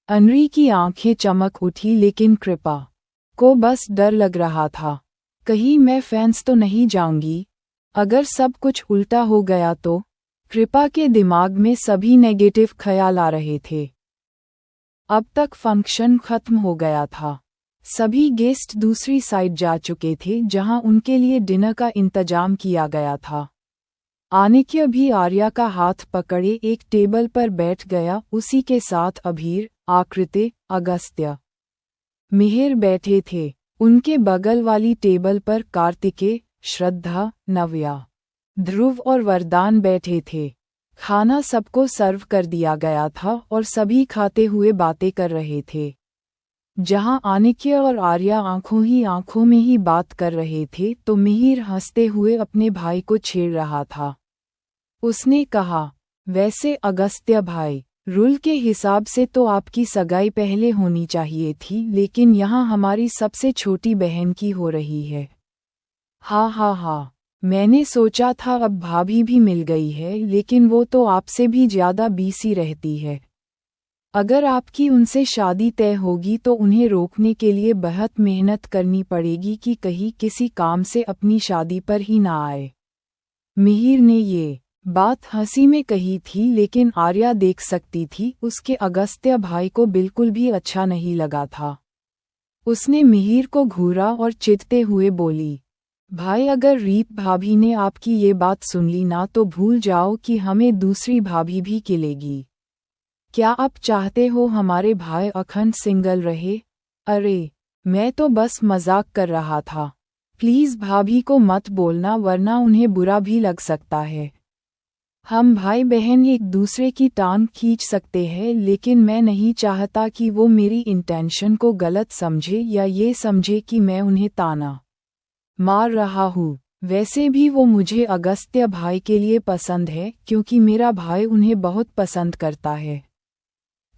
अनरी की आंखें चमक उठी, लेकिन कृपा को बस डर लग रहा था। कहीं मैं फैंस तो नहीं जाऊंगी, अगर सब कुछ उल्टा हो गया तो। कृपा के दिमाग में सभी नेगेटिव ख्याल आ रहे थे। अब तक फंक्शन खत्म हो गया था। सभी गेस्ट दूसरी साइड जा चुके थे, जहां उनके लिए डिनर का इंतजाम किया गया था। आनिक्य भी आर्या का हाथ पकड़े एक टेबल पर बैठ गया। उसी के साथ अभीर, आकृति, अगस्त्य, मिहिर बैठे थे। उनके बगल वाली टेबल पर कार्तिकेय, श्रद्धा, नव्या, ध्रुव और वरदान बैठे थे। खाना सबको सर्व कर दिया गया था और सभी खाते हुए बातें कर रहे थे। जहां आनिक्य और आर्या आंखों ही आंखों में ही बात कर रहे थे, तो मिहिर हंसते हुए अपने भाई को छेड़ रहा था। उसने कहा, वैसे अगस्त्य भाई, रूल के हिसाब से तो आपकी सगाई पहले होनी चाहिए थी, लेकिन यहाँ हमारी सबसे छोटी बहन की हो रही है। हा, मैंने सोचा था अब भाभी भी मिल गई है, लेकिन वो तो आपसे भी ज्यादा बीसी रहती है। अगर आपकी उनसे शादी तय होगी तो उन्हें रोकने के लिए बहुत मेहनत करनी पड़ेगी कि कहीं किसी काम से अपनी शादी पर ही ना आए। मिहिर ने ये बात हंसी में कही थी, लेकिन आर्या देख सकती थी उसके अगस्त्य भाई को बिल्कुल भी अच्छा नहीं लगा था। उसने मिहिर को घूरा और चिढ़ते हुए बोली, भाई अगर रीत भाभी ने आपकी ये बात सुन ली ना तो भूल जाओ कि हमें दूसरी भाभी भी खिलेगी। क्या आप चाहते हो हमारे भाई अखंड सिंगल रहे? अरे, मैं तो बस मजाक कर रहा था। प्लीज भाभी को मत बोलना, वरना उन्हें बुरा भी लग सकता है। हम भाई बहन एक दूसरे की टांग खींच सकते हैं, लेकिन मैं नहीं चाहता कि वो मेरी इंटेंशन को गलत समझे या ये समझे कि मैं उन्हें ताना मार रहा हूँ। वैसे भी वो मुझे अगस्त्य भाई के लिए पसंद है, क्योंकि मेरा भाई उन्हें बहुत पसंद करता है।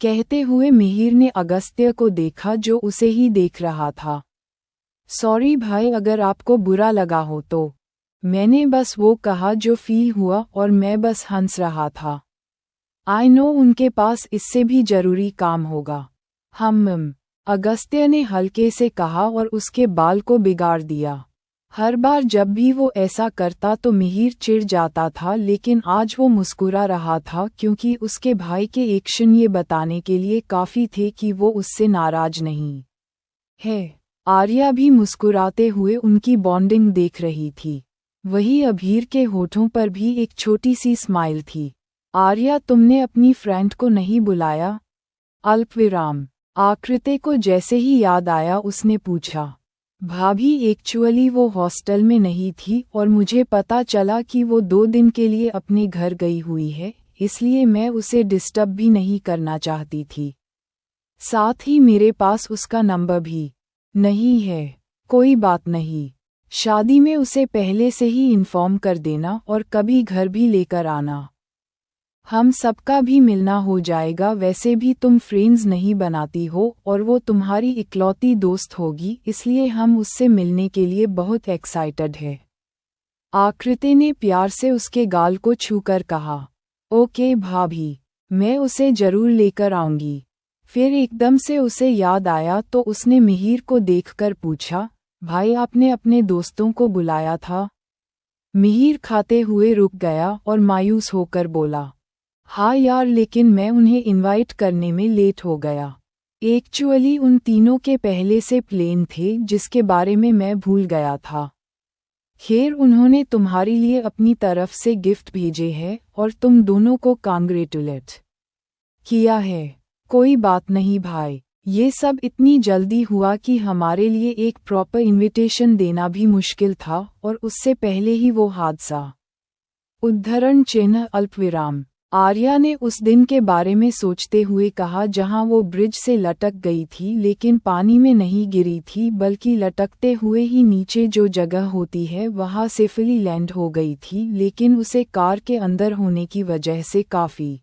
कहते हुए मिहिर ने अगस्त्य को देखा, जो उसे ही देख रहा था। सॉरी भाई, अगर आपको बुरा लगा हो तो। मैंने बस वो कहा जो फील हुआ और मैं बस हंस रहा था। आई नो उनके पास इससे भी जरूरी काम होगा। अगस्त्य ने हल्के से कहा और उसके बाल को बिगाड़ दिया। हर बार जब भी वो ऐसा करता तो मिहिर चिढ़ जाता था, लेकिन आज वो मुस्कुरा रहा था क्योंकि उसके भाई के एक्शन ये बताने के लिए काफी थे कि वो उससे नाराज नहीं है। आर्या भी मुस्कुराते हुए उनकी बॉन्डिंग देख रही थी। वही अभीर के होठों पर भी एक छोटी सी स्माइल थी। आर्या, तुमने अपनी फ्रेंड को नहीं बुलाया? अल्पविराम। आकृति को जैसे ही याद आया उसने पूछा। भाभी, एक्चुअली वो हॉस्टल में नहीं थी और मुझे पता चला कि वो 2 दिन के लिए अपने घर गई हुई है, इसलिए मैं उसे डिस्टर्ब भी नहीं करना चाहती थी। साथ ही मेरे पास उसका नंबर भी नहीं है। कोई बात नहीं, शादी में उसे पहले से ही इन्फॉर्म कर देना और कभी घर भी लेकर आना। हम सबका भी मिलना हो जाएगा। वैसे भी तुम फ्रेंड्स नहीं बनाती हो और वो तुम्हारी इकलौती दोस्त होगी, इसलिए हम उससे मिलने के लिए बहुत एक्साइटेड है। आकृति ने प्यार से उसके गाल को छूकर कहा। ओके भाभी, मैं उसे जरूर लेकर आऊंगी। फिर एकदम से उसे याद आया तो उसने मिहिर को देखकर पूछा, भाई आपने अपने दोस्तों को बुलाया था? मिहिर खाते हुए रुक गया और मायूस होकर बोला, हाँ यार, लेकिन मैं उन्हें इनवाइट करने में लेट हो गया। एक्चुअली उन तीनों के पहले से प्लान थे जिसके बारे में मैं भूल गया था। खैर, उन्होंने तुम्हारे लिए अपनी तरफ से गिफ्ट भेजे हैं और तुम दोनों को कांग्रेचुलेट किया है। कोई बात नहीं भाई, ये सब इतनी जल्दी हुआ कि हमारे लिए एक प्रॉपर इनविटेशन देना भी मुश्किल था, और उससे पहले ही वो हादसा। उद्धरण चिन्ह अल्पविराम। आर्या ने उस दिन के बारे में सोचते हुए कहा जहां वो ब्रिज से लटक गई थी, लेकिन पानी में नहीं गिरी थी बल्कि लटकते हुए ही नीचे जो जगह होती है वहां सेफली लैंड हो गई थी, लेकिन उसे कार के अंदर होने की वजह से काफी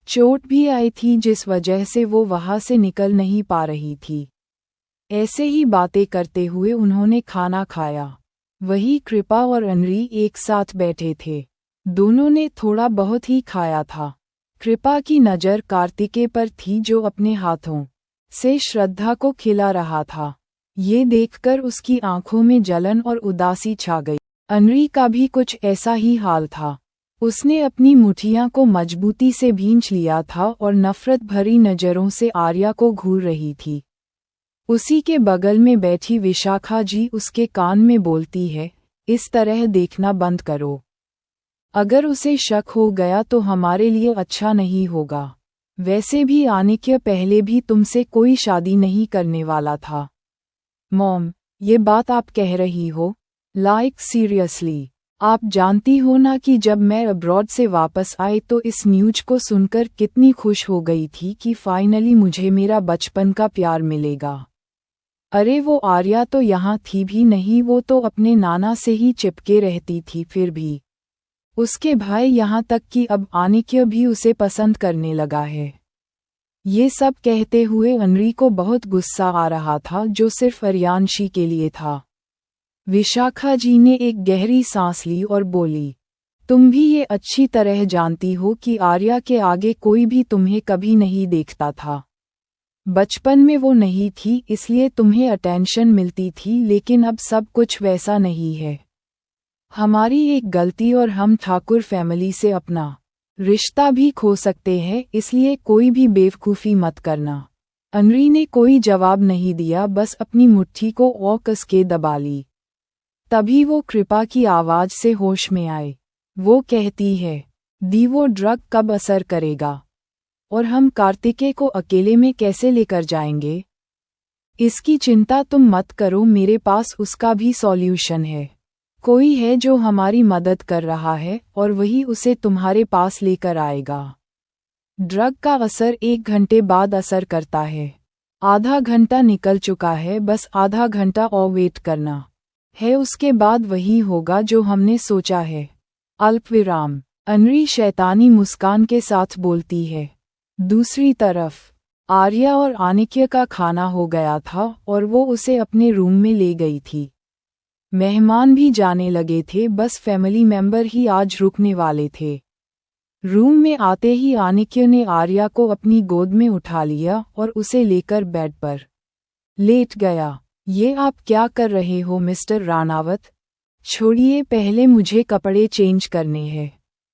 चोट भी आई थी, जिस वजह से वो वहां से निकल नहीं पा रही थी। ऐसे ही बातें करते हुए उन्होंने खाना खाया। वही कृपा और अनरी एक साथ बैठे थे। दोनों ने थोड़ा बहुत ही खाया था। कृपा की नज़र कार्तिकेय पर थी जो अपने हाथों से श्रद्धा को खिला रहा था। ये देखकर उसकी आंखों में जलन और उदासी छा गई। अनरी का भी कुछ ऐसा ही हाल था। उसने अपनी मुठियां को मजबूती से भींच लिया था और नफरत भरी नज़रों से आर्या को घूर रही थी। उसी के बगल में बैठी विशाखा जी उसके कान में बोलती है, इस तरह देखना बंद करो। अगर उसे शक हो गया तो हमारे लिए अच्छा नहीं होगा। वैसे भी आनिक्य पहले भी तुमसे कोई शादी नहीं करने वाला था। मॉम, ये बात आप कह रही हो? Like seriously? आप जानती हो ना कि जब मैं अब्रॉड से वापस आई तो इस न्यूज को सुनकर कितनी खुश हो गई थी कि फाइनली मुझे मेरा बचपन का प्यार मिलेगा। अरे वो आर्या तो यहाँ थी भी नहीं, वो तो अपने नाना से ही चिपके रहती थी। फिर भी उसके भाई, यहाँ तक कि अब आनिक्य भी उसे पसंद करने लगा है। ये सब कहते हुए अनरी को बहुत गुस्सा आ रहा था, जो सिर्फ अर्यांशी के लिए था। विशाखा जी ने एक गहरी सांस ली और बोली, तुम भी ये अच्छी तरह जानती हो कि आर्या के आगे कोई भी तुम्हें कभी नहीं देखता था। बचपन में वो नहीं थी इसलिए तुम्हें अटेंशन मिलती थी, लेकिन अब सब कुछ वैसा नहीं है। हमारी एक गलती और हम ठाकुर फैमिली से अपना रिश्ता भी खो सकते हैं, इसलिए कोई भी बेवकूफ़ी मत करना। अनरी ने कोई जवाब नहीं दिया, बस अपनी मुट्ठी को और कस के दबा ली। तभी वो कृपा की आवाज़ से होश में आए। वो कहती है, दी वो ड्रग कब असर करेगा और हम कार्तिकेय को अकेले में कैसे लेकर जाएंगे? इसकी चिंता तुम मत करो, मेरे पास उसका भी सॉल्यूशन है। कोई है जो हमारी मदद कर रहा है और वही उसे तुम्हारे पास लेकर आएगा। ड्रग का असर 1 घंटे बाद असर करता है। आधा घंटा निकल चुका है, बस आधा घंटा और वेट करना है, उसके बाद वही होगा जो हमने सोचा है। अल्पविराम। अनरी शैतानी मुस्कान के साथ बोलती है। दूसरी तरफ आर्या और आनिक्य का खाना हो गया था और वो उसे अपने रूम में ले गई थी। मेहमान भी जाने लगे थे, बस फैमिली मेंबर ही आज रुकने वाले थे। रूम में आते ही आनिक्य ने आर्या को अपनी गोद में उठा लिया और उसे लेकर बेड पर लेट गया। ये आप क्या कर रहे हो मिस्टर राणावत? छोड़िए, पहले मुझे कपड़े चेंज करने हैं,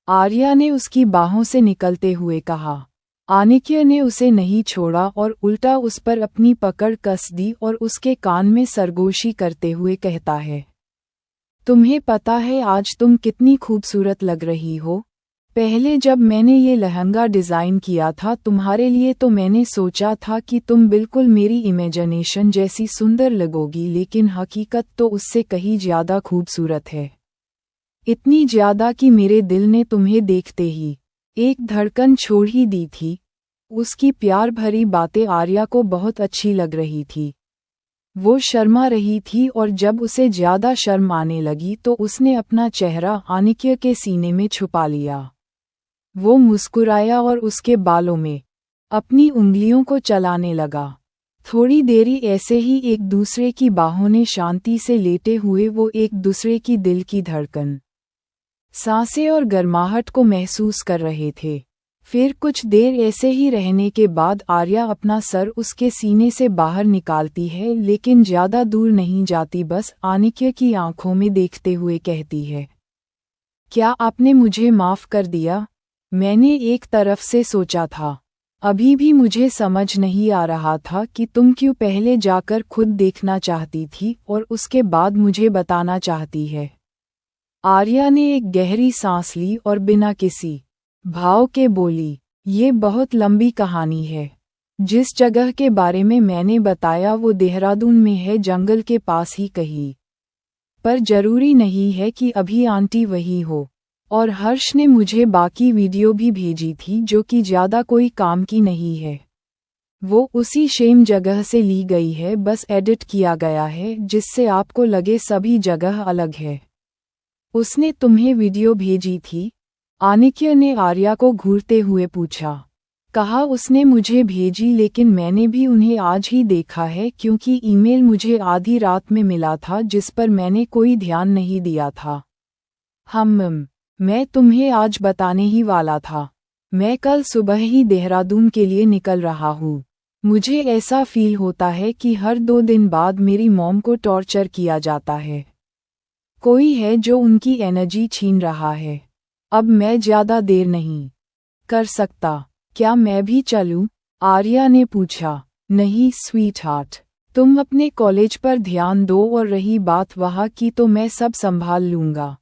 आर्या ने उसकी बाहों से निकलते हुए कहा। आनिक्य ने उसे नहीं छोड़ा और उल्टा उस पर अपनी पकड़ कस दी और उसके कान में सरगोशी करते हुए कहता है, तुम्हें पता है आज तुम कितनी खूबसूरत लग रही हो? पहले जब मैंने ये लहंगा डिज़ाइन किया था तुम्हारे लिए तो मैंने सोचा था कि तुम बिल्कुल मेरी इमेजिनेशन जैसी सुंदर लगोगी, लेकिन हकीकत तो उससे कहीं ज़्यादा खूबसूरत है। इतनी ज़्यादा कि मेरे दिल ने तुम्हें देखते ही एक धड़कन छोड़ ही दी थी। उसकी प्यार भरी बातें आर्या को बहुत अच्छी लग रही थी। वो शर्मा रही थी और जब उसे ज़्यादा शर्म आने लगी तो उसने अपना चेहरा आनिक्य के सीने में छुपा लिया। वो मुस्कुराया और उसके बालों में अपनी उंगलियों को चलाने लगा। थोड़ी देरी ऐसे ही एक दूसरे की बाहों ने शांति से लेटे हुए वो एक दूसरे की दिल की धड़कन, सांसें और गर्माहट को महसूस कर रहे थे। फिर कुछ देर ऐसे ही रहने के बाद आर्या अपना सर उसके सीने से बाहर निकालती है, लेकिन ज़्यादा दूर नहीं जाती, बस आनिक्य की आंखों में देखते हुए कहती है, क्या आपने मुझे माफ़ कर दिया? मैंने एक तरफ से सोचा था, अभी भी मुझे समझ नहीं आ रहा था कि तुम क्यों पहले जाकर खुद देखना चाहती थी और उसके बाद मुझे बताना चाहती है। आर्या ने एक गहरी सांस ली और बिना किसी भाव के बोली, ये बहुत लंबी कहानी है। जिस जगह के बारे में मैंने बताया वो देहरादून में है, जंगल के पास ही कहीं। पर जरूरी नहीं है कि अभी आंटी वही हो। और हर्ष ने मुझे बाकी वीडियो भी भेजी थी जो कि ज़्यादा कोई काम की नहीं है। वो उसी सेम जगह से ली गई है, बस एडिट किया गया है जिससे आपको लगे सभी जगह अलग है। उसने तुम्हें वीडियो भेजी थी? आनिक्य ने आर्या को घूरते हुए पूछा। कहा उसने मुझे भेजी, लेकिन मैंने भी उन्हें आज ही देखा है क्योंकि ईमेल मुझे आधी रात में मिला था जिस पर मैंने कोई ध्यान नहीं दिया था। मैं तुम्हें आज बताने ही वाला था। मैं कल सुबह ही देहरादून के लिए निकल रहा हूँ। मुझे ऐसा फील होता है कि हर 2 दिन बाद मेरी मॉम को टॉर्चर किया जाता है। कोई है जो उनकी एनर्जी छीन रहा है। अब मैं ज़्यादा देर नहीं कर सकता। क्या मैं भी चलूं? आर्या ने पूछा। नहीं स्वीटहार्ट, तुम अपने कॉलेज पर ध्यान दो और रही बात वहाँ की तो मैं सब संभाल लूँगा।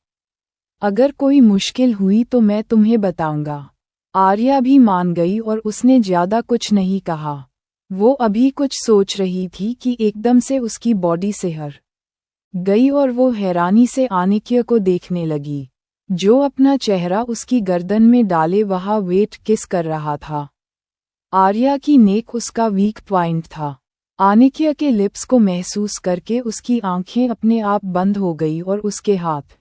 अगर कोई मुश्किल हुई तो मैं तुम्हें बताऊंगा। आर्या भी मान गई और उसने ज़्यादा कुछ नहीं कहा। वो अभी कुछ सोच रही थी कि एकदम से उसकी बॉडी सिहर गई और वो हैरानी से आनिक्य को देखने लगी, जो अपना चेहरा उसकी गर्दन में डाले वहाँ वेट किस कर रहा था। आर्या की नेक उसका वीक पॉइंट था। आनिक्य के लिप्स को महसूस करके उसकी आंखें अपने आप बंद हो गई और उसके हाथ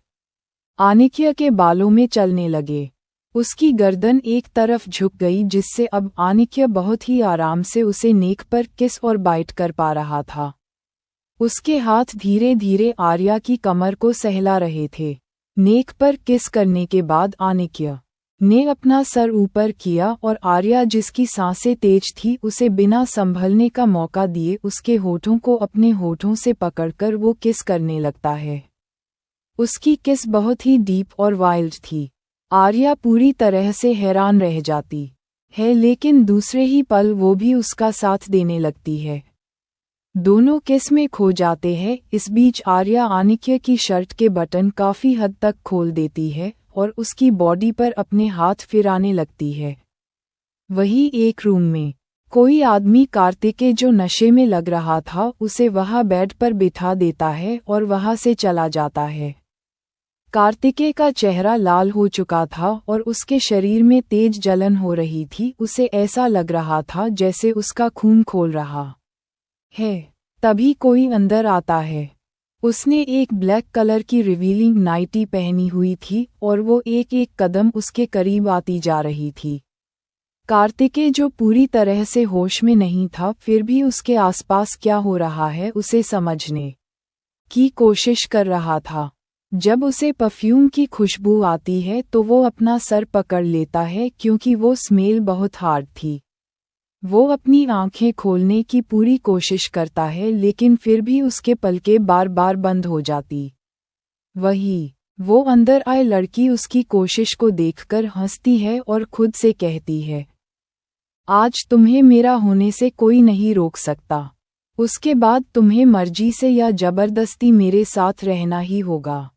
आनिक्य के बालों में चलने लगे। उसकी गर्दन एक तरफ झुक गई जिससे अब आनिक्य बहुत ही आराम से उसे नेक पर किस और बाइट कर पा रहा था। उसके हाथ धीरे धीरे आर्या की कमर को सहला रहे थे। नेक पर किस करने के बाद आनिक्य ने अपना सर ऊपर किया और आर्या, जिसकी सांसें तेज थी, उसे बिना संभलने का मौका दिए उसके होठों को अपने होठों से पकड़कर वो किस करने लगता है। उसकी किस बहुत ही डीप और वाइल्ड थी। आर्या पूरी तरह से हैरान रह जाती है, लेकिन दूसरे ही पल वो भी उसका साथ देने लगती है। दोनों किस में खो जाते हैं। इस बीच आर्या आनिक्य की शर्ट के बटन काफी हद तक खोल देती है और उसकी बॉडी पर अपने हाथ फिराने लगती है। वही एक रूम में कोई आदमी कार्तिकेय, जो नशे में लग रहा था, उसे वहां बेड पर बिठा देता है और वहां से चला जाता है। कार्तिकेय का चेहरा लाल हो चुका था और उसके शरीर में तेज जलन हो रही थी। उसे ऐसा लग रहा था जैसे उसका खून खोल रहा है। तभी कोई अंदर आता है। उसने एक ब्लैक कलर की रिवीलिंग नाइटी पहनी हुई थी और वो एक एक कदम उसके करीब आती जा रही थी। कार्तिकेय, जो पूरी तरह से होश में नहीं था, फिर भी उसके आसपास क्या हो रहा है उसे समझने की कोशिश कर रहा था। जब उसे परफ्यूम की खुशबू आती है तो वो अपना सर पकड़ लेता है क्योंकि वो स्मेल बहुत हार्ड थी। वो अपनी आंखें खोलने की पूरी कोशिश करता है लेकिन फिर भी उसके पलकें बार बार बंद हो जाती। वही वो अंदर आए लड़की उसकी कोशिश को देखकर हंसती है और खुद से कहती है, आज तुम्हें मेरा होने से कोई नहीं रोक सकता। उसके बाद तुम्हें मर्जी से या जबरदस्ती मेरे साथ रहना ही होगा।